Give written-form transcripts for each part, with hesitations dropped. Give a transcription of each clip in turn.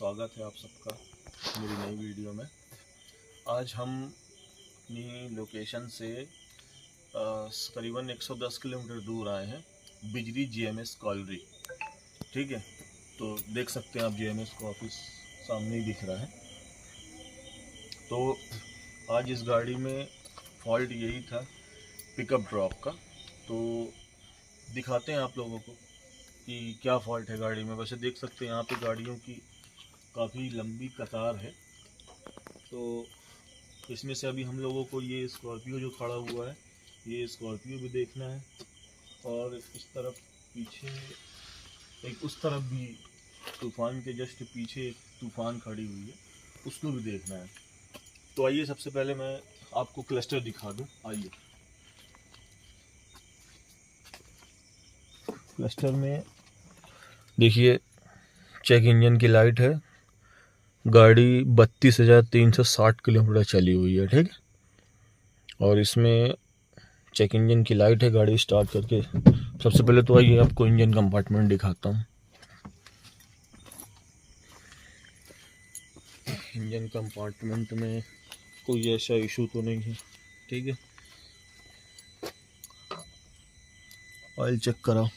स्वागत है आप सबका मेरी नई वीडियो में। आज हम अपनी लोकेशन से करीबन 110 किलोमीटर दूर आए हैं, बिजली जीएमएस कॉलरी। ठीक है, तो देख सकते हैं आप जीएमएस का ऑफिस सामने ही दिख रहा है। तो आज इस गाड़ी में फॉल्ट यही था, पिकअप ड्रॉप का। तो दिखाते हैं आप लोगों को कि क्या फॉल्ट है गाड़ी में। वैसे देख सकते हैं यहाँ पे गाड़ियों की काफ़ी लंबी कतार है। तो इसमें से अभी हम लोगों को ये स्कॉर्पियो जो खड़ा हुआ है, ये स्कॉर्पियो भी देखना है, और इस तरफ पीछे एक, उस तरफ भी तूफान के जस्ट पीछे एक तूफान खड़ी हुई है, उसको भी देखना है। तो आइए सबसे पहले मैं आपको क्लस्टर दिखा दूं। आइए, क्लस्टर में देखिए, चेक इंजन की लाइट है। गाड़ी 32,360 किलोमीटर चली हुई है। ठीक है, और इसमें चेक इंजन की लाइट है। गाड़ी स्टार्ट करके सबसे पहले तो आइए आपको इंजन कंपार्टमेंट दिखाता हूँ। इंजन कंपार्टमेंट में कोई ऐसा इशू तो नहीं है। ठीक है, ऑयल चेक कराओ।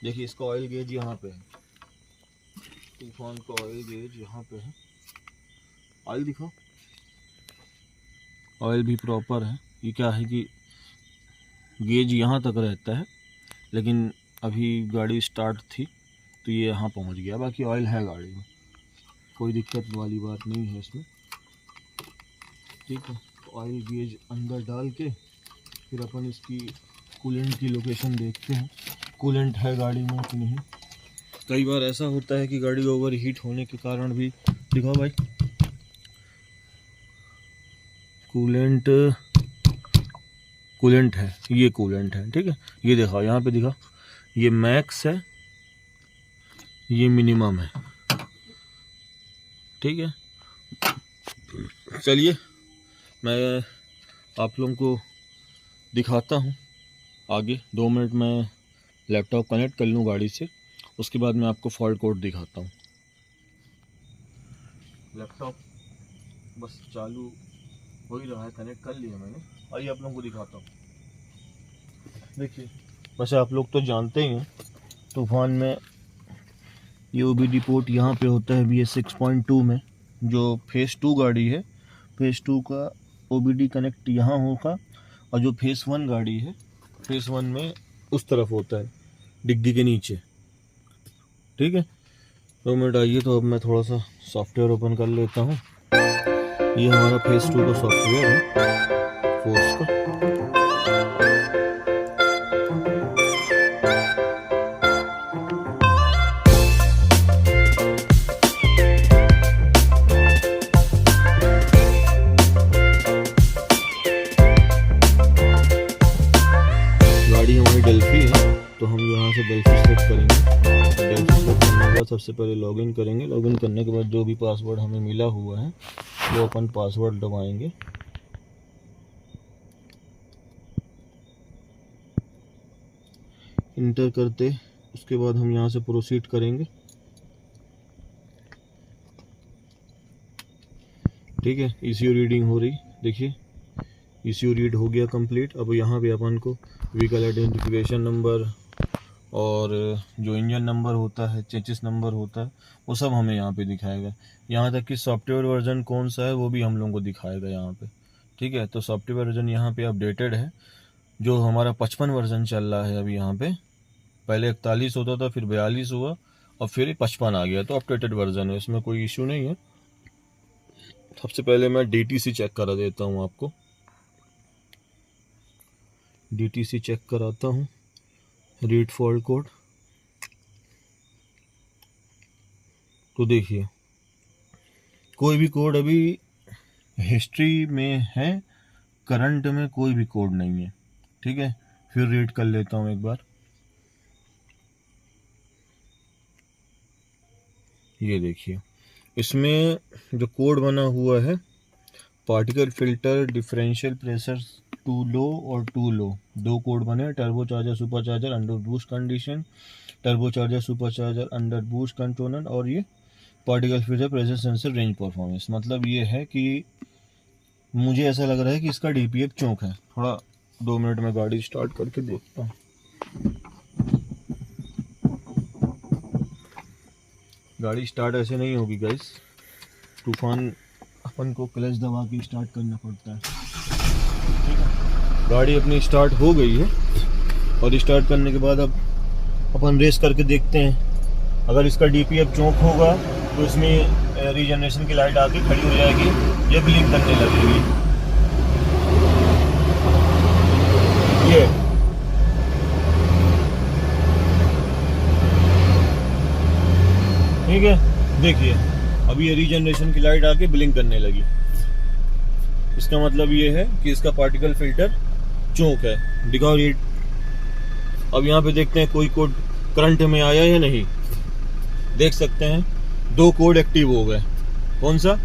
देखिए, इसका ऑयल गेज यहाँ पे है, तूफान का ऑयल गेज यहाँ पे है। ऑयल दिखाओ, ऑयल भी प्रॉपर है। ये क्या है कि गेज यहाँ तक रहता है, लेकिन अभी गाड़ी स्टार्ट थी तो ये यहाँ पहुँच गया। बाकी ऑयल है गाड़ी में, कोई दिक्कत वाली बात नहीं है इसमें। ठीक है, ऑयल गेज अंदर डाल के फिर अपन इसकी कूलेंट की लोकेशन देखते हैं, कूलेंट है गाड़ी में कि नहीं। कई बार ऐसा होता है कि गाड़ी ओवर हीट होने के कारण भी, दिखाओ भाई, कूलेंट है, ये कूलेंट है। ठीक है, ये दिखाओ, यहाँ पे दिखाओ, ये मैक्स है, ये मिनिमम है। ठीक है, चलिए मैं आप लोगों को दिखाता हूँ आगे। 2 मिनट में लैपटॉप कनेक्ट कर लूँ गाड़ी से, उसके बाद मैं आपको फॉल्ट कोड दिखाता हूँ। लैपटॉप बस चालू हो ही रहा है, कनेक्ट कर लिया मैंने। आइए आप लोगों को दिखाता हूँ। देखिए, वैसे आप लोग तो जानते ही हैं, तूफान में ये ओबीडी पोर्ट यहाँ पे होता है BS 6.2 में। जो फेज़ 2 गाड़ी है, फेज़ 2 का ओबीडी कनेक्ट यहाँ होगा, और जो फेज़ 1 गाड़ी है, फेज़ 1 में उस तरफ होता है, डिग्गी के नीचे। ठीक है, 2 मिनट आइए। तो अब मैं थोड़ा सा सॉफ्टवेयर ओपन कर लेता हूँ। ये हमारा फेज़ 2 का सॉफ्टवेयर है, फोर्स का। गाड़ी हमारी डेल्फी है, तो हम यहाँ से डेल्फी सेलेक्ट करेंगे। डेल्फी सेलेक्ट करने के बाद सबसे पहले लॉगिन करेंगे। लॉगिन करने के बाद जो भी पासवर्ड हमें मिला हुआ है वो अपन पासवर्ड दबाएंगे। इंटर करते, उसके बाद हम यहाँ से प्रोसीड करेंगे। ठीक है, ECU रीडिंग हो रही, देखिए ECU रीड हो गया कंप्लीट। अब यहाँ पे अपन को व्हीकल आइडेंटिफिकेशन नंबर और जो इंजन नंबर होता है, चेसिस नंबर होता है, वो सब हमें यहाँ पे दिखाएगा। यहाँ तक कि सॉफ्टवेयर वर्जन कौन सा है वो भी हम लोगों को दिखाएगा यहाँ पे। ठीक है, तो सॉफ्टवेयर वर्जन यहाँ पे अपडेटेड है। जो हमारा 55 वर्जन चल रहा है अभी यहाँ पे, पहले 41 होता था, फिर 42 हुआ, और फिर 55 आ गया। तो अपडेटेड वर्जन है, इसमें कोई इशू नहीं है। सबसे पहले मैं DTC चेक करा देता हूँ आपको। DTC चेक कराता हूँ, रीड फॉल्ट कोड। तो देखिए, कोई भी कोड अभी हिस्ट्री में है, करंट में कोई भी कोड नहीं है। ठीक है, फिर रीड कर लेता हूँ एक बार। ये देखिए, इसमें जो कोड बना हुआ है, particle filter differential pressure too low और टू लो, दो कोड बने, turbo charger super charger under boost condition, turbo charger super charger under boost controller, और ये particle filter pressure sensor range performance. मतलब ये है कि मुझे ऐसा लग रहा है कि इसका DPF चौक है। थोड़ा 2 मिनट में गाड़ी स्टार्ट करके देखता हूँ। गाड़ी स्टार्ट ऐसे नहीं होगी गाइस, तूफान अपन को क्लच दबा के स्टार्ट करना पड़ता है। ठीक है, गाड़ी अपनी स्टार्ट हो गई है और स्टार्ट करने के बाद अब अपन रेस करके देखते हैं। अगर इसका DPF चौक होगा तो इसमें रीजनरेशन की लाइट आके खड़ी हो जाएगी, ये ब्लिंक करने लगेगी। ये ठीक है, देखिए अभी ये रीजनरेशन की लाइट आके ब्लिंक करने लगी। इसका मतलब ये है कि इसका पार्टिकल फिल्टर चौक है। दिखाओ रीड। अब यहाँ पे देखते हैं कोई कोड करंट में आया या नहीं। देख सकते हैं 2 कोड एक्टिव हो गए। कौन सा?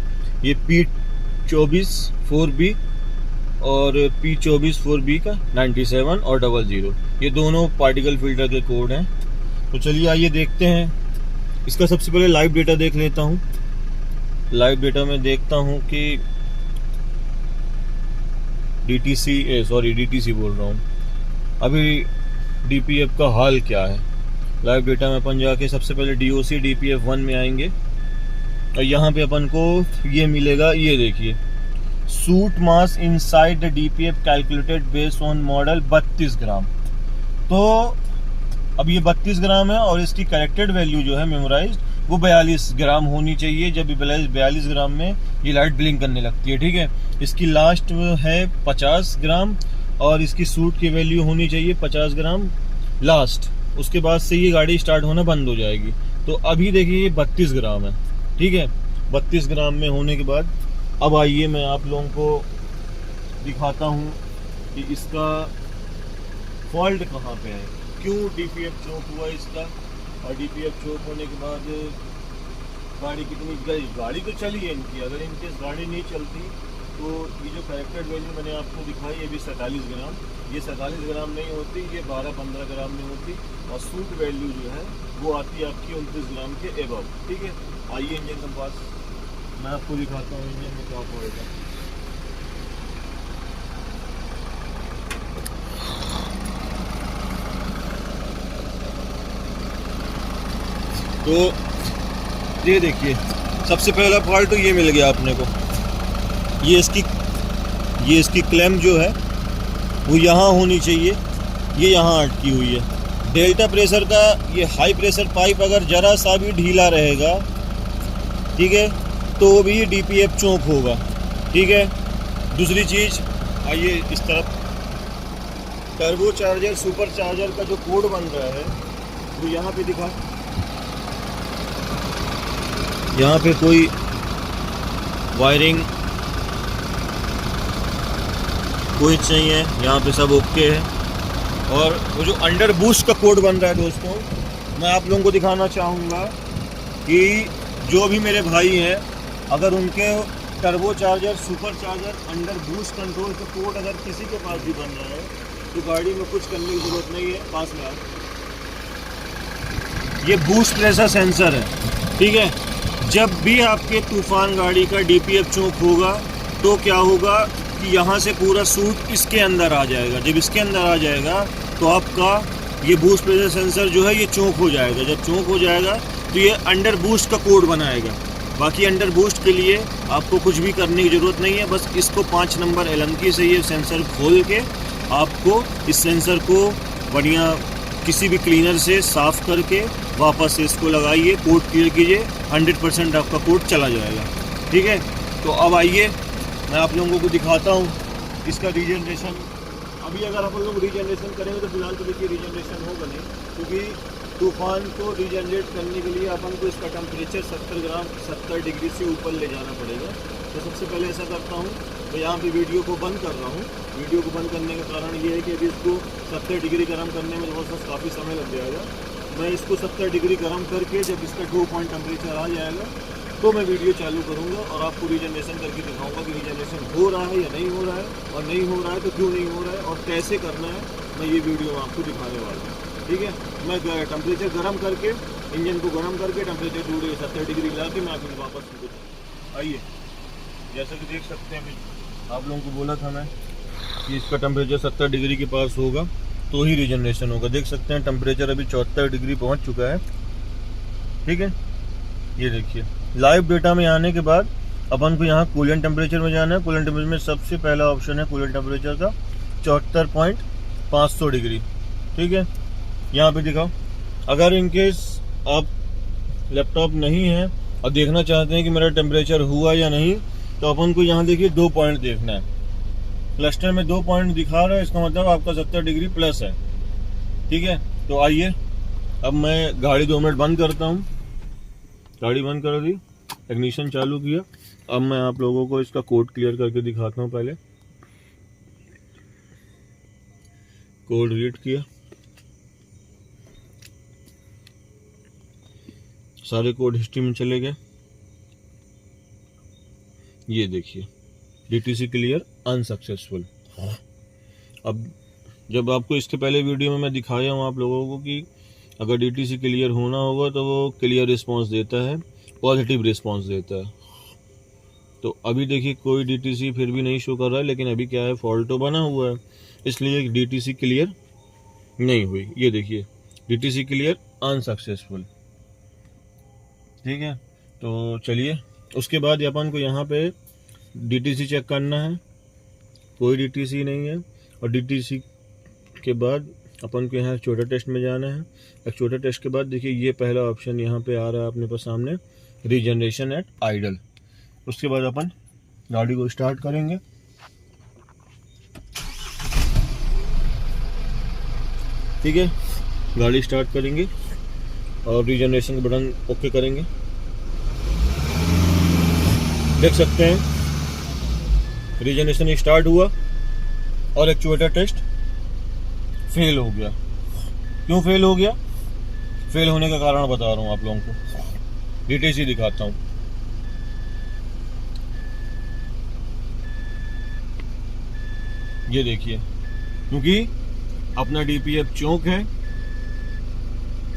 ये P24 4B और P24 4B का 97 और 00, ये दोनों पार्टिकल फिल्टर के कोड हैं। तो चलिए आइए देखते हैं। इसका सबसे पहले लाइव डेटा देख लेता हूँ। लाइव डेटा में देखता हूँ कि DTC बोल रहा हूँ, अभी DPF का हाल क्या है। लाइव डेटा में अपन जाके सबसे पहले DOC DPF 1 में आएंगे और यहाँ पे अपन को ये मिलेगा, ये देखिए, suit mass inside the DPF calculated based on model 32 ग्राम। तो अब ये 32 ग्राम है और इसकी करेक्टेड वैल्यू जो है मेमोराइज्ड वो 42 ग्राम होनी चाहिए। जब 42 ग्राम में ये लाइट ब्लिंक करने लगती है। ठीक है, इसकी लास्ट है 50 ग्राम और इसकी सूट की वैल्यू होनी चाहिए 50 ग्राम लास्ट। उसके बाद से ये गाड़ी स्टार्ट होना बंद हो जाएगी। तो अभी देखिए ये 32 ग्राम है। ठीक है, 32 ग्राम में होने के बाद अब आइए मैं आप लोगों को दिखाता हूँ कि इसका फॉल्ट कहाँ पे है, क्यों DPF चौक हुआ इसका, और DPF चौक होने के बाद गाड़ी कितनी गई। गाड़ी तो चली है इनकी, अगर इनकेस गाड़ी नहीं चलती तो ये जो करेक्टेड वैल्यू मैंने आपको दिखाई है अभी 47 ग्राम, ये 47 ग्राम नहीं होती, ये 12-15 ग्राम में होती, और सूट वैल्यू जो है वो आती है आपकी 29 ग्राम के एबव। ठीक है, आइए इंजन के पास मैं आपको दिखाता हूँ इंजन में क्या पड़ेगा। तो ये देखिए सबसे पहला फॉल्ट तो ये मिल गया अपने को। ये इसकी क्लैम्प जो है वो यहाँ होनी चाहिए, ये यहाँ अटकी हुई है। डेल्टा प्रेशर का ये हाई प्रेशर पाइप अगर जरा सा भी ढीला रहेगा, ठीक है, तो भी DPF चौक होगा। ठीक है, दूसरी चीज़ आइए इस तरफ, टर्बो चार्जर सुपर चार्जर का जो कोड बन रहा है वो यहाँ पे दिखा। यहाँ पे कोई वायरिंग कोई नहीं है, यहाँ पे सब ओके है। और वो जो अंडर बूस्ट का कोड बन रहा है दोस्तों, मैं आप लोगों को दिखाना चाहूँगा कि जो भी मेरे भाई हैं अगर उनके turbo charger super charger under boost control का कोड अगर किसी के पास भी बन रहा है तो गाड़ी में कुछ करने की ज़रूरत नहीं है। पास में ये बूस्ट प्रेशर सेंसर है। ठीक है, जब भी आपके तूफान गाड़ी का DPF चौक होगा तो क्या होगा कि यहाँ से पूरा सूट इसके अंदर आ जाएगा। जब इसके अंदर आ जाएगा तो आपका ये बूस्ट प्रेशर सेंसर जो है ये चौक हो जाएगा। जब चौक हो जाएगा तो ये अंडर बूस्ट का कोड बनाएगा। बाकी अंडर बूस्ट के लिए आपको कुछ भी करने की ज़रूरत नहीं है, बस इसको 5 नंबर एलमकी से ये सेंसर खोल के आपको इस सेंसर को बढ़िया किसी भी क्लीनर से साफ़ करके वापस से इसको लगाइए, कोड क्लियर कीजिए, 100% आपका कोड चला जाएगा। ठीक है, तो अब आइए मैं आप लोगों को दिखाता हूँ इसका रीजनरेशन। अभी अगर अपन लोग रीजनरेशन करेंगे तो फिलहाल तो देखिए रीजनरेशन होगा नहीं, क्योंकि तूफान को रीजनरेट करने के लिए अपन को इसका टेम्परेचर 70 डिग्री से ऊपर ले जाना पड़ेगा। तो सबसे पहले ऐसा करता हूँ, तो यहाँ पे वीडियो को बंद कर रहा हूँ। वीडियो को बंद करने का कारण ये है कि अभी इसको 70 डिग्री गर्म करने में बहुत काफ़ी समय लग जाएगा। मैं इसको 70 डिग्री गर्म करके जब इसका 2 पॉइंट टेम्परेचर आ जाएगा तो मैं वीडियो चालू करूँगा और आपको रीजनरेशन करके दिखाऊंगा कि रीजनरेशन हो रहा है या नहीं हो रहा है, और नहीं हो रहा है तो क्यों नहीं हो रहा है और कैसे करना है, मैं ये वीडियो में आपको दिखाने वाला हूँ। ठीक है, मैं टेम्परेचर गर्म करके, इंजन को गर्म करके टेम्परेचर 70 डिग्री ला के मैं आपको वापस आइए। जैसा कि देख सकते हैं, आप लोगों को बोला था मैं कि इसका टेम्परेचर 70 डिग्री के पास होगा तो ही रीजनरेशन होगा। देख सकते हैं टेम्परेचर अभी 74 डिग्री पहुंच चुका है। ठीक है, ये देखिए लाइव डेटा में आने के बाद अपन को यहाँ कूलेंट टेम्परेचर में जाना है। कूलेंट टेम्परेचर में सबसे पहला ऑप्शन है कूलेंट टेम्परेचर का 74.500 डिग्री। ठीक है, यहाँ पे दिखाओ। अगर इनकेस आप लैपटॉप नहीं है और देखना चाहते हैं कि मेरा टेम्परेचर हुआ या नहीं, तो अपन को यहाँ देखिए 2 पॉइंट देखना है। क्लस्टर में 2 पॉइंट दिखा रहा है, इसका मतलब आपका 70 डिग्री प्लस है। ठीक है, तो आइए अब मैं गाड़ी 2 मिनट बंद करता हूँ। गाड़ी बंद कर दी, इग्निशन चालू किया। अब मैं आप लोगों को इसका कोड क्लियर करके दिखाता हूँ। पहले कोड रीड किया, सारे कोड हिस्ट्री में चले गए। ये देखिए DTC क्लियर अनसक्सेसफुल। अब जब आपको इसके पहले वीडियो में मैं दिखाया हूँ आप लोगों को कि अगर DTC क्लियर होना होगा तो वो क्लियर रिस्पांस देता है, पॉजिटिव रिस्पांस देता है। तो अभी देखिए कोई DTC फिर भी नहीं शो कर रहा है, लेकिन अभी क्या है, फॉल्ट तो बना हुआ है, इसलिए DTC क्लियर नहीं हुई। ये देखिए DTC क्लियर अनसक्सेसफुल। ठीक है, तो चलिए उसके बाद अपन को यहाँ पे DTC चेक करना है। कोई DTC नहीं है, और DTC के बाद अपन को यहाँ छोटा टेस्ट में जाना है। एक छोटा टेस्ट के बाद देखिए ये पहला ऑप्शन यहाँ पे आ रहा है अपने पास सामने, रीजनरेशन एट आइडल। उसके बाद अपन गाड़ी को स्टार्ट करेंगे। ठीक है, गाड़ी स्टार्ट करेंगे और रीजनरेशन का बटन ओके करेंगे। देख सकते हैं रीजनरेशन स्टार्ट हुआ और एक्चुएटर टेस्ट फेल हो गया। क्यों फेल हो गया? फेल होने का कारण बता रहा हूं आप लोगों को। DTC दिखाता हूं। ये देखिए, क्योंकि अपना DPF चौक है,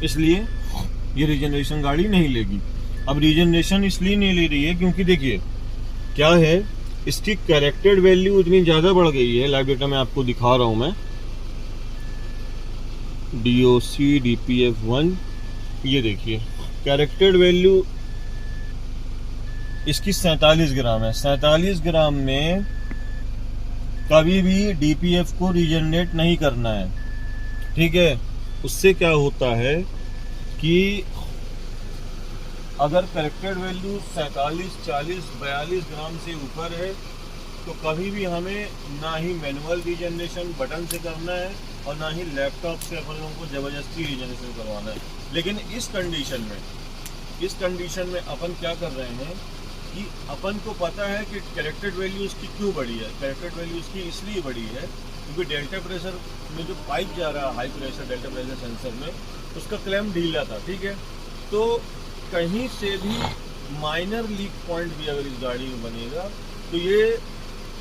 इसलिए ये रीजनरेशन गाड़ी नहीं लेगी। अब रीजनरेशन इसलिए नहीं ले रही है क्योंकि देखिए क्या है, इसकी कैरेक्टर्ड वैल्यू इतनी ज्यादा बढ़ गई है। लाइव डेटा में आपको दिखा रहा हूं मैं, DOC DPF1। ये देखिए कैरेक्टर्ड वैल्यू इसकी 47 ग्राम है। 47 ग्राम में कभी भी DPF को रीजनरेट नहीं करना है। ठीक है, उससे क्या होता है कि अगर करेक्टेड वैल्यू 47, 40, 42 ग्राम से ऊपर है तो कभी भी हमें ना ही मैनुअल रीजनरेशन बटन से करना है और ना ही लैपटॉप से अपन लोगों को ज़बरदस्ती रीजनरेशन करवाना है। लेकिन इस कंडीशन में अपन क्या कर रहे हैं कि अपन को पता है कि करेक्टेड वैल्यू इसकी क्यों बढ़ी है। करेक्टेड वैल्यू इसकी इसलिए बढ़ी है क्योंकि डेल्टा प्रेशर में जो पाइप जा रहा है high pressure delta pressure sensor में, उसका क्लैम्प ढीला था। ठीक है, तो कहीं से भी माइनर लीक पॉइंट भी अगर इस गाड़ी में बनेगा तो ये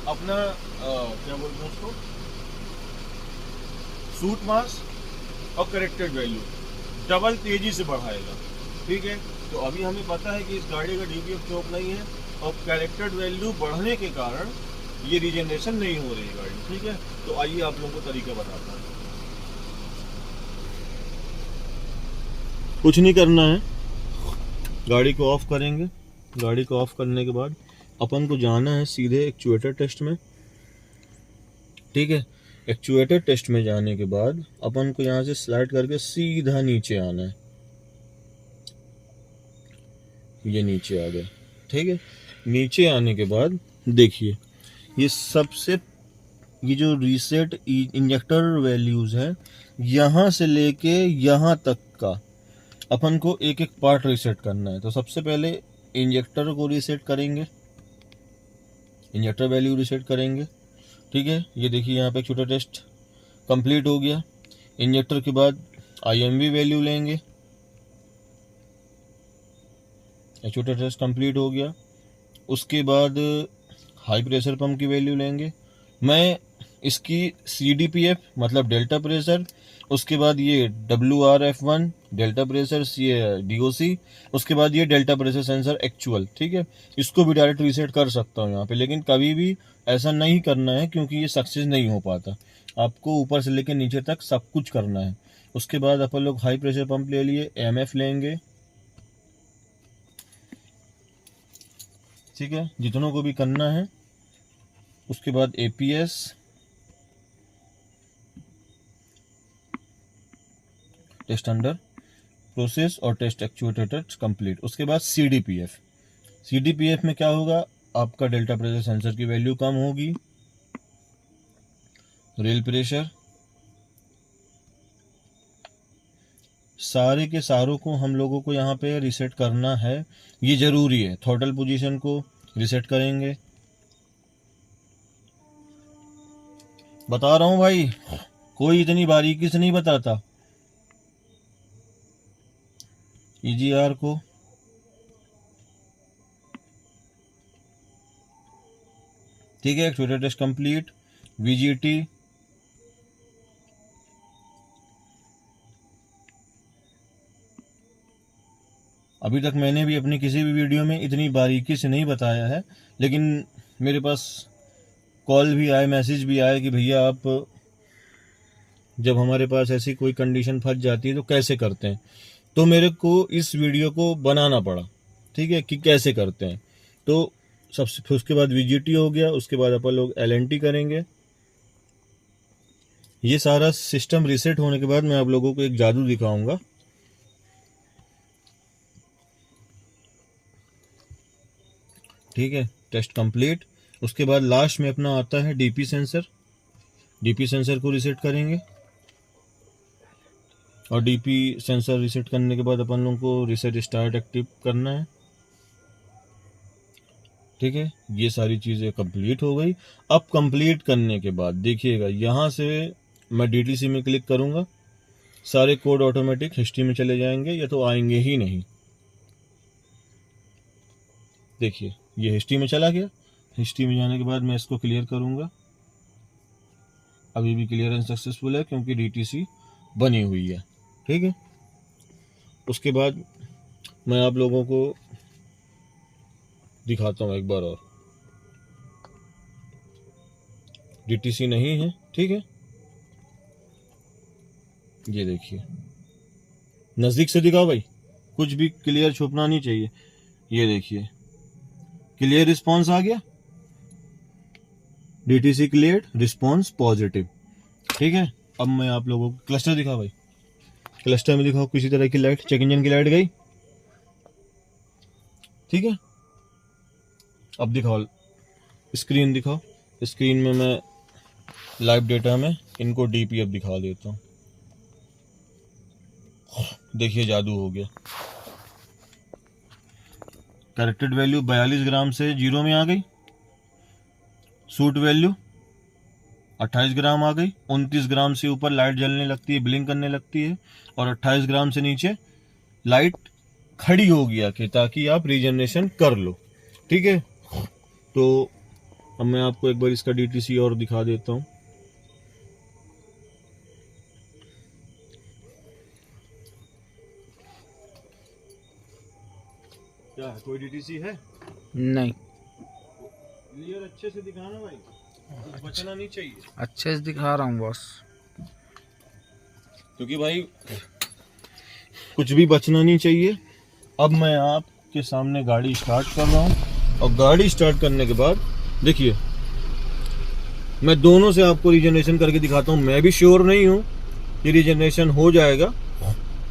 अपना क्या बोलते हैं उसको, सूट मास और करेक्टेड वैल्यू डबल तेजी से बढ़ाएगा। ठीक है, तो अभी हमें पता है कि इस गाड़ी का DPF चौक नहीं है और करेक्टेड वैल्यू बढ़ने के कारण ये रीजनरेशन नहीं हो रही गाड़ी। ठीक है, तो आइए आप लोगों को तरीका बताता हूँ। कुछ नहीं करना है, गाड़ी को ऑफ करेंगे। गाड़ी को ऑफ करने के बाद अपन को जाना है सीधे एक्चुएटर टेस्ट में। ठीक है, एक्चुएटर टेस्ट में जाने के बाद अपन को यहाँ से स्लाइड करके सीधा नीचे आना है। ये नीचे आ गए। ठीक है, नीचे आने के बाद देखिए ये जो रीसेट इंजेक्टर वैल्यूज है, यहाँ से लेके यहाँ तक का अपन को एक एक पार्ट रीसेट करना है। तो सबसे पहले इंजेक्टर को रीसेट करेंगे, इंजेक्टर वैल्यू रीसेट करेंगे। ठीक है, ये देखिए यहाँ पे छोटा टेस्ट कंप्लीट हो गया। इंजेक्टर के बाद IMV वैल्यू लेंगे, एक्चुएटर टेस्ट कंप्लीट हो गया। उसके बाद हाई प्रेशर पंप की वैल्यू लेंगे। मैं इसकी CDPF मतलब डेल्टा प्रेशर, उसके बाद ये WRF1 डेल्टा प्रेशर, DOC, उसके बाद ये डेल्टा प्रेशर सेंसर एक्चुअल, ठीक है। इसको भी डायरेक्ट रीसेट कर सकता हूँ यहाँ पे, लेकिन कभी भी ऐसा नहीं करना है क्योंकि ये सक्सेस नहीं हो पाता। आपको ऊपर से लेकर नीचे तक सब कुछ करना है। उसके बाद अपन लोग हाई प्रेशर पंप ले लिए, MF लेंगे, ठीक है, जितनों को भी करना है। उसके बाद APS, टेस्ट अंडर प्रोसेस और टेस्ट एक्चुएटर टेस्ट कंप्लीट। उसके बाद CDPF में क्या होगा, आपका डेल्टा प्रेशर सेंसर की वैल्यू कम होगी, रेल प्रेशर, सारे के सारों को हम लोगों को यहाँ पे रीसेट करना है, ये जरूरी है। थ्रॉटल पोजीशन को रीसेट करेंगे। बता रहा हूँ भाई, कोई इतनी बारीकी से नहीं बताता। EGR को ठीक है, एक्चुएटर टेस्ट कंप्लीट। VGT, अभी तक मैंने भी अपनी किसी भी वीडियो में इतनी बारीकी से नहीं बताया है, लेकिन मेरे पास कॉल भी आए, मैसेज भी आए कि भैया आप जब हमारे पास ऐसी कोई कंडीशन फंस जाती है तो कैसे करते हैं। तो मेरे को इस वीडियो को बनाना पड़ा, ठीक है, कि कैसे करते हैं। तो सबसे उसके बाद VGT हो गया। उसके बाद अपन लोग LNT करेंगे। ये सारा सिस्टम रीसेट होने के बाद मैं आप लोगों को एक जादू दिखाऊंगा। ठीक है, टेस्ट कंप्लीट। उसके बाद लास्ट में अपना आता है DP सेंसर। DP सेंसर को रीसेट करेंगे और DP सेंसर रीसेट करने के बाद अपन लोगों को रीसेट स्टार्ट एक्टिव करना है, ठीक है। ये सारी चीज़ें कंप्लीट हो गई। अब कंप्लीट करने के बाद देखिएगा, यहाँ से मैं DTC में क्लिक करूँगा, सारे कोड ऑटोमेटिक हिस्ट्री में चले जाएंगे, या तो आएंगे ही नहीं। देखिए ये हिस्ट्री में चला गया। हिस्ट्री में जाने के बाद मैं इसको क्लियर करूँगा। अभी भी क्लियरेंस सक्सेसफुल है क्योंकि DTC बनी हुई है, ठीक है। उसके बाद मैं आप लोगों को दिखाता हूँ एक बार और। DTC नहीं है, ठीक है। ये देखिए, नज़दीक से दिखाओ भाई, कुछ भी क्लियर छुपना नहीं चाहिए। ये देखिए क्लियर रिस्पॉन्स आ गया, DTC क्लियर, रिस्पॉन्स पॉजिटिव, ठीक है। अब मैं आप लोगों को क्लस्टर दिखाओ भाई, क्लस्टर में दिखाओ किसी तरह की लाइट, चेक इंजन की लाइट गई, ठीक है। अब दिखाओ स्क्रीन, दिखाओ स्क्रीन में मैं लाइव डेटा में इनको DPF दिखा देता हूँ। देखिए जादू हो गया। करेक्टेड वैल्यू 42 ग्राम से 0 में आ गई। सूट वैल्यू 28 ग्राम आ गई। 29 ग्राम से ऊपर लाइट जलने लगती है, ब्लिंक करने लगती है, और 28 ग्राम से नीचे लाइट खड़ी हो गया कि ताकि आप रीजनरेशन कर लो, ठीक है। तो अब मैं आपको एक बार इसका DTC और दिखा देता हूँ। क्या है, कोई DTC है? नहीं। क्लियर अच्छे से दिखाना भाई, कुछ बचना नहीं चाहिए। अच्छे से दिखा रहा हूँ बॉस, क्योंकि भाई कुछ भी बचना नहीं चाहिए। अब मैं आपके सामने गाड़ी स्टार्ट कर रहा हूँ, और गाड़ी स्टार्ट करने के बाद देखिए मैं दोनों से आपको रीजनरेशन करके दिखाता हूँ। मैं भी श्योर नहीं हूँ कि रीजनरेशन हो जाएगा,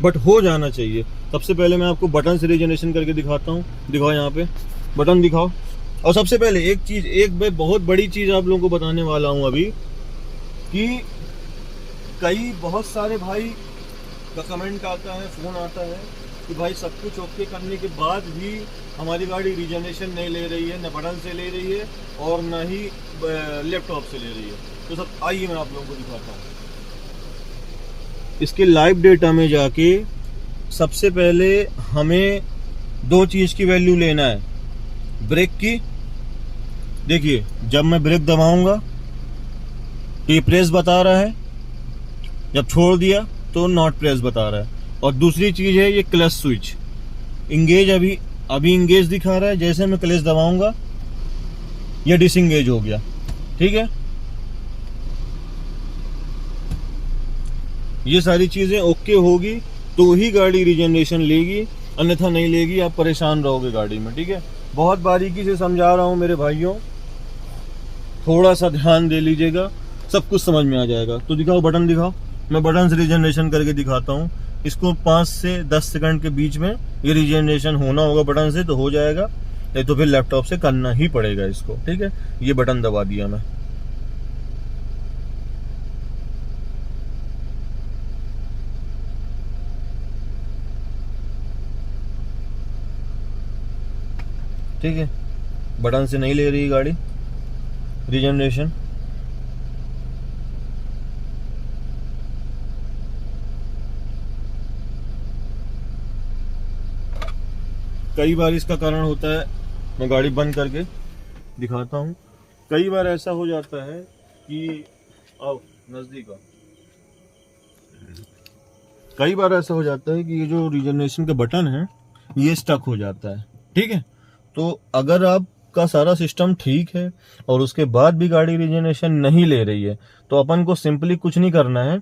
बट हो जाना चाहिए। सबसे पहले मैं आपको बटन से रीजनरेशन करके दिखाता हूँ। दिखाओ, यहाँ पे बटन दिखाओ। और सबसे पहले एक बहुत बड़ी चीज़ आप लोगों को बताने वाला हूँ अभी, कि बहुत सारे भाई का कमेंट आता है, फ़ोन आता है कि भाई सब कुछ ओके करने के बाद भी हमारी गाड़ी रीजनरेशन नहीं ले रही है, न बटन से ले रही है और न ही लैपटॉप से ले रही है। तो सब आइए मैं आप लोगों को दिखाता हूँ। इसके लाइव डेटा में जाके सबसे पहले हमें दो चीज की वैल्यू लेना है, ब्रेक की। देखिए जब मैं ब्रेक दबाऊंगा तो ये प्रेस बता रहा है, जब छोड़ दिया तो नॉट प्रेस बता रहा है। और दूसरी चीज है ये क्लच स्विच, इंगेज अभी इंगेज दिखा रहा है, जैसे मैं क्लच दबाऊंगा ये डिसंगेज हो गया। ठीक है, ये सारी चीजें ओके होगी तो ही गाड़ी रीजनरेशन लेगी, अन्यथा नहीं लेगी, आप परेशान रहोगे गाड़ी में। ठीक है, बहुत बारीकी से समझा रहा हूं मेरे भाइयों, थोड़ा सा ध्यान दे लीजिएगा, सब कुछ समझ में आ जाएगा। तो दिखाओ, बटन दिखाओ, मैं बटन से रीजनरेशन करके दिखाता हूँ। इसको 5 से 10 सेकंड के बीच में ये रीजनरेशन होना होगा, बटन से तो हो जाएगा, नहीं तो फिर लैपटॉप से करना ही पड़ेगा इसको। ठीक है, ये बटन दबा दिया मैं। ठीक है, बटन से नहीं ले रही गाड़ी रीजनरेशन। कई बार इसका कारण होता है, मैं गाड़ी बंद करके दिखाता हूँ, कई बार ऐसा हो जाता है कि आओ नजदीक आओ, कई बार ऐसा हो जाता है कि ये जो रीजनरेशन का बटन है ये स्टक हो जाता है। ठीक है, तो अगर आपका सारा सिस्टम ठीक है और उसके बाद भी गाड़ी रीजनरेशन नहीं ले रही है तो अपन को सिंपली कुछ नहीं करना है,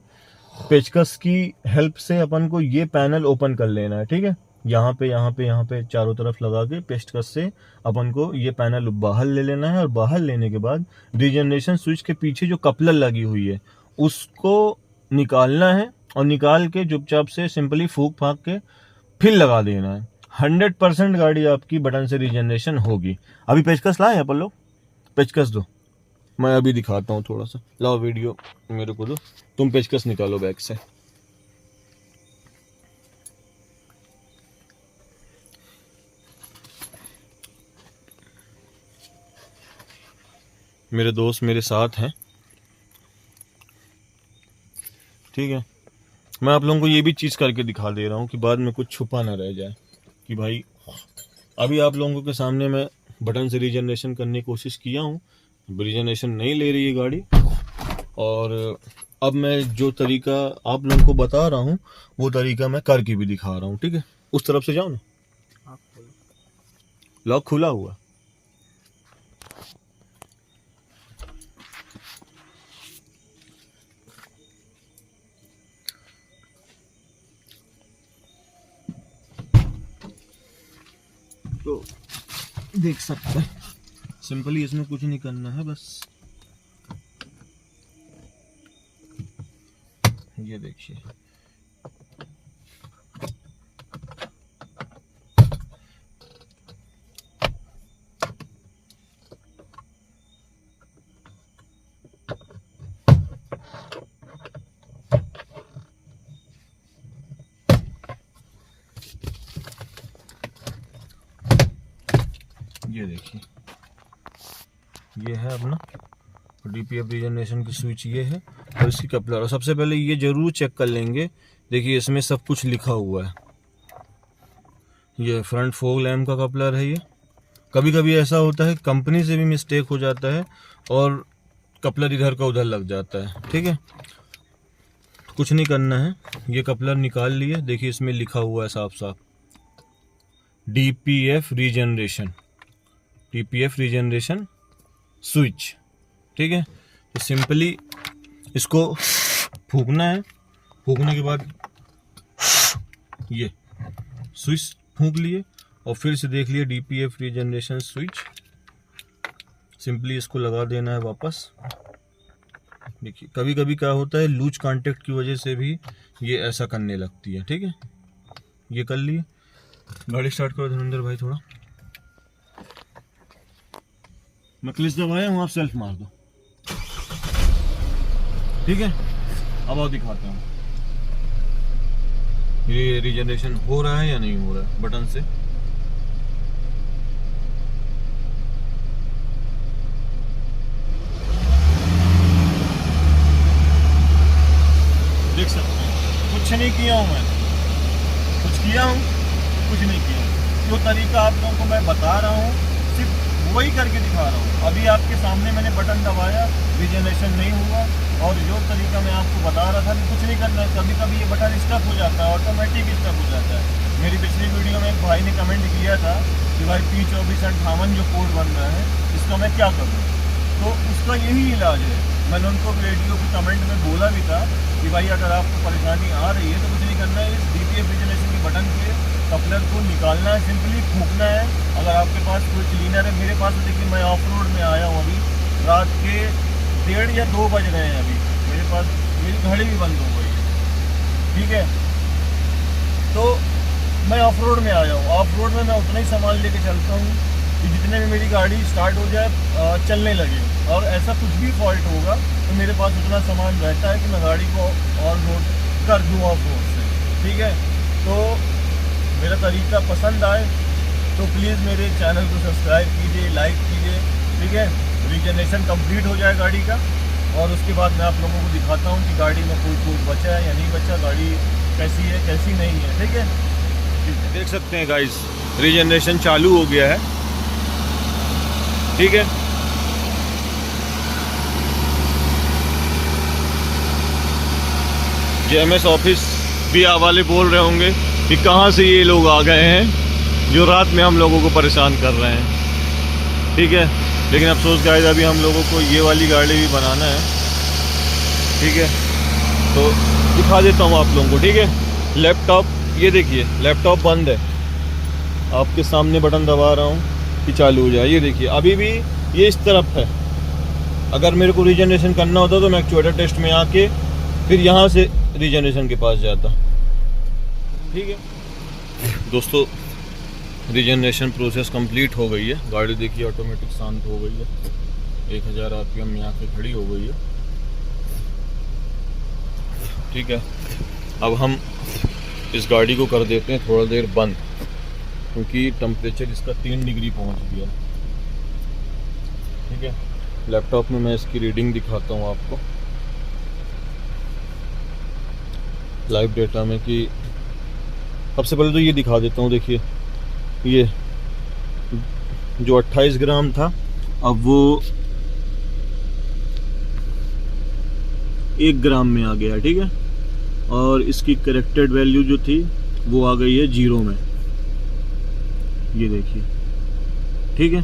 पेचकस की हेल्प से अपन को ये पैनल ओपन कर लेना है। ठीक है, यहाँ पे चारों तरफ लगा के पेचकस से अपन को ये पैनल बाहर ले लेना है, और बाहर लेने के बाद रीजनरेशन स्विच के पीछे जो कपलर लगी हुई है उसको निकालना है, और निकाल के चुपचाप से सिंपली फूक फाक के फिर लगा देना है। 100% गाड़ी आपकी बटन से रीजनरेशन होगी। अभी पेचकस लाए अपन लोग, पेचकस दो, मैं अभी दिखाता हूँ थोड़ा सा, लाओ वीडियो मेरे को दो, तुम पेचकस निकालो बैग से। मेरे दोस्त मेरे साथ हैं। ठीक है, मैं आप लोगों को ये भी चीज़ करके दिखा दे रहा हूँ कि बाद में कुछ छुपा ना रह जाए कि भाई अभी आप लोगों के सामने मैं बटन से रीजनरेशन करने की कोशिश किया हूँ, रीजनरेशन नहीं ले रही है गाड़ी, और अब मैं जो तरीका आप लोगों को बता रहा हूँ वो तरीका मैं करके भी दिखा रहा हूँ। ठीक है, उस तरफ से जाओ ना, लॉक खुला हुआ। तो देख सकते हैं, सिंपली इसमें कुछ नहीं करना है, बस ये देखिए, ये देखिए, ये है अपना डीपीएफ रीजनरेशन की स्विच, ये है, और इसकी कपलर। और सबसे पहले ये जरूर चेक कर लेंगे, देखिए इसमें सब कुछ लिखा हुआ है, ये फ्रंट फोग लैम्प का कपलर है। ये कभी कभी ऐसा होता है कंपनी से भी मिस्टेक हो जाता है और कपलर इधर का उधर लग जाता है। ठीक है, कुछ नहीं करना है, ये कपलर निकाल लिए, देखिए इसमें लिखा हुआ है साफ साफ डीपीएफ रीजनरेशन स्विच। ठीक है, तो सिंपली इसको फूकना है, फूकने के बाद ये स्विच फूक लिए और फिर से देख लिए डीपीएफ रीजनरेशन स्विच, सिंपली इसको लगा देना है वापस। देखिए कभी कभी क्या होता है, लूज कांटेक्ट की वजह से भी ये ऐसा करने लगती है। ठीक है, ये कर लिए, गाड़ी स्टार्ट करो धर्मेंद्र भाई थोड़ा, मैं क्लिच दबाया हूँ, आप सेल्फ मार दो। ठीक है, अब और दिखाता हूँ ये रीजनरेशन हो रहा है या नहीं हो रहा है बटन से। देख सकते हैं, कुछ नहीं किया हूँ मैं, कुछ किया हूँ, कुछ नहीं किया हूँ। जो तरीका आप लोगों को मैं बता रहा हूँ सिर्फ वही करके दिखा रहा हूँ। अभी आपके सामने मैंने बटन दबाया, रीजनरेशन नहीं हुआ, और जो तरीका मैं आपको बता रहा था कि कुछ नहीं करना है, कभी कभी ये बटन स्टक हो जाता है, ऑटोमेटिक स्टक हो जाता है। मेरी पिछली वीडियो में एक भाई ने कमेंट किया था कि भाई P2458 जो कोड बन रहा है इसका मैं क्या करूँ, तो उसका यही इलाज है। मैंने उनको वीडियो के कमेंट में बोला भी था कि भाई अगर आपको परेशानी आ रही है तो कुछ नहीं करना है, इस DPF रीजनरेशन के बटन के कपलर को निकालना है, सिंपली फूकना है। अगर आपके पास कोई क्लीनर है, मेरे पास तो देखिए मैं ऑफ रोड में आया हूँ, अभी रात के 1:30 या 2 बज रहे हैं, अभी मेरे पास मेरी घड़ी भी बंद हो गई है, ठीक है। तो मैं ऑफ रोड में आया हूँ, ऑफ रोड में मैं उतना ही सामान लेके चलता हूँ कि जितने में मेरी गाड़ी स्टार्ट हो जाए चलने लगे, और ऐसा कुछ भी फॉल्ट होगा तो मेरे पास उतना सामान रहता है कि मैं गाड़ी को ऑन रोड कर दूँ ऑफ रोड से, ठीक है। तो मेरा तरीका पसंद आए तो प्लीज़ मेरे चैनल को सब्सक्राइब कीजिए, लाइक कीजिए, ठीक है। रीजनरेशन कंप्लीट हो जाए गाड़ी का, और उसके बाद मैं आप लोगों को दिखाता हूँ कि गाड़ी में कोई कोड बचा है या नहीं बचा, गाड़ी कैसी है कैसी नहीं है, ठीक है। देख सकते हैं गाइस, रीजनरेशन चालू हो गया है, ठीक है। JMS ऑफिस भी वाले बोल रहे होंगे कि कहाँ से ये लोग आ गए हैं जो रात में हम लोगों को परेशान कर रहे हैं, ठीक है। लेकिन अफसोस गाइस, अभी हम लोगों को ये वाली गाड़ी भी बनाना है, ठीक है। तो दिखा देता हूँ आप लोगों को, ठीक है। लैपटॉप, ये देखिए लैपटॉप बंद है, आपके सामने बटन दबा रहा हूँ कि चालू हो जाए। ये देखिए अभी भी ये इस तरफ है। अगर मेरे को रीजनरेशन करना होता तो मैं एक्चुएटर टेस्ट में आके फिर यहाँ से रीजनरेशन के पास जाता, ठीक है। दोस्तों, रीजनरेशन प्रोसेस कंप्लीट हो गई है, गाड़ी देखिए ऑटोमेटिक शांत हो गई है, 1000 RPM में आके खड़ी हो गई है, ठीक है। अब हम इस गाड़ी को कर देते हैं थोड़ा देर बंद, क्योंकि टेम्परेचर इसका 3 डिग्री पहुंच गया, ठीक है। लैपटॉप में मैं इसकी रीडिंग दिखाता हूँ आपको लाइव डेटा में, कि सबसे पहले तो ये दिखा देता हूँ। देखिए ये जो 28 ग्राम था अब वो 1 ग्राम में आ गया, ठीक है। और इसकी करेक्टेड वैल्यू जो थी वो आ गई है 0 में, ये देखिए, ठीक है।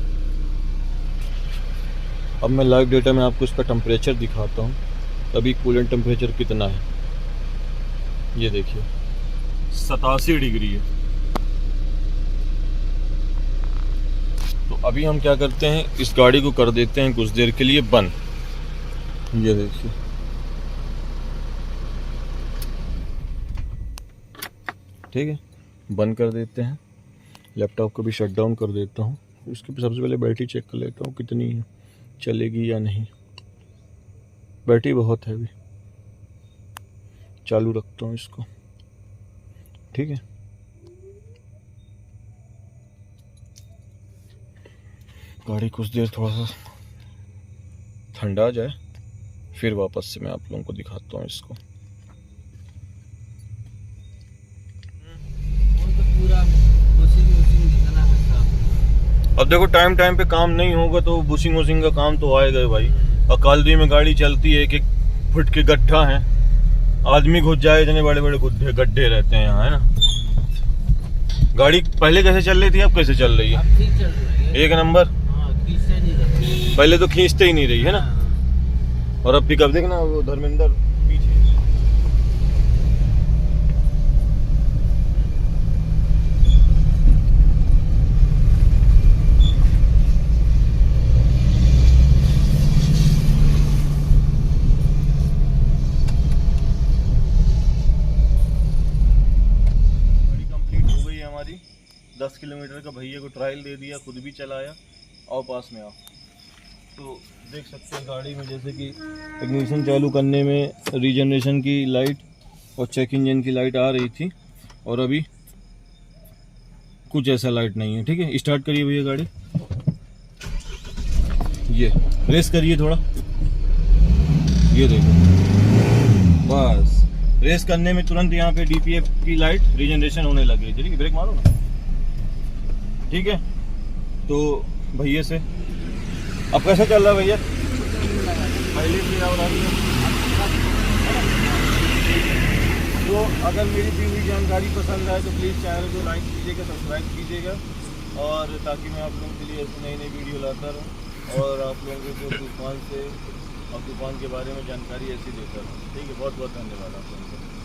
अब मैं लाइव डेटा में आपको इसका टेम्परेचर दिखाता हूँ, अभी कूलेंट टेम्परेचर कितना है, ये देखिए 87 डिग्री है। तो अभी हम क्या करते हैं, इस गाड़ी को कर देते हैं कुछ देर के लिए बंद, ये देखिए, ठीक है। बंद कर देते हैं, लैपटॉप को भी शट डाउन कर देता हूँ। इसकी सबसे पहले बैटरी चेक कर लेता हूँ कितनी है, चलेगी या नहीं। बैटरी बहुत है, अभी चालू रखता हूँ इसको, ठीक है। गाड़ी कुछ देर थोड़ा सा ठंडा जाए, फिर वापस से मैं आप लोगों को दिखाता हूँ इसको। अब देखो टाइम टाइम पे काम नहीं होगा तो बुशिंग वशिंग का काम तो आएगा भाई। अकालदी में गाड़ी चलती है, 1-1 फुट के गड्ढा है, आदमी घुस जाए, इतने बड़े बड़े गड्ढे रहते हैं यहाँ, है ना। गाड़ी पहले कैसे चल रही थी, अब कैसे चल रही है? ठीक चल रही है, 1 नंबर। खींचते नहीं रही। पहले तो खींचते ही नहीं रही है ना, और अब पिकअप देखना, वो धर्मेंद्र पीछे। गाड़ी कंप्लीट हो गई है हमारी, 10 किलोमीटर का भैया को ट्रायल दे दिया, खुद भी चलाया। और पास में आओ तो देख सकते हैं गाड़ी में, जैसे कि इग्निशन चालू करने में रीजनरेशन की लाइट और चेक इंजन की लाइट आ रही थी, और अभी कुछ ऐसा लाइट नहीं है, ठीक है। स्टार्ट करिए भैया गाड़ी, ये रेस करिए थोड़ा, ये देखो, बस रेस करने में तुरंत यहाँ पे DPF की लाइट रीजनरेशन होने लगी। चलिए ब्रेक मारो ना, ठीक है। तो भैया से अब कैसा चल रहा है भैया? पहले से और अभी? तो अगर मेरी दी हुई जानकारी पसंद आए तो प्लीज़ चैनल को लाइक कीजिएगा, सब्सक्राइब कीजिएगा, और ताकि मैं आप लोगों के लिए ऐसी नई नई वीडियो लाता रहूँ और आप लोगों को तूफान से और तूफान के बारे में जानकारी ऐसी देता रहूँ। ठीक है, बहुत बहुत धन्यवाद आप लोगों को।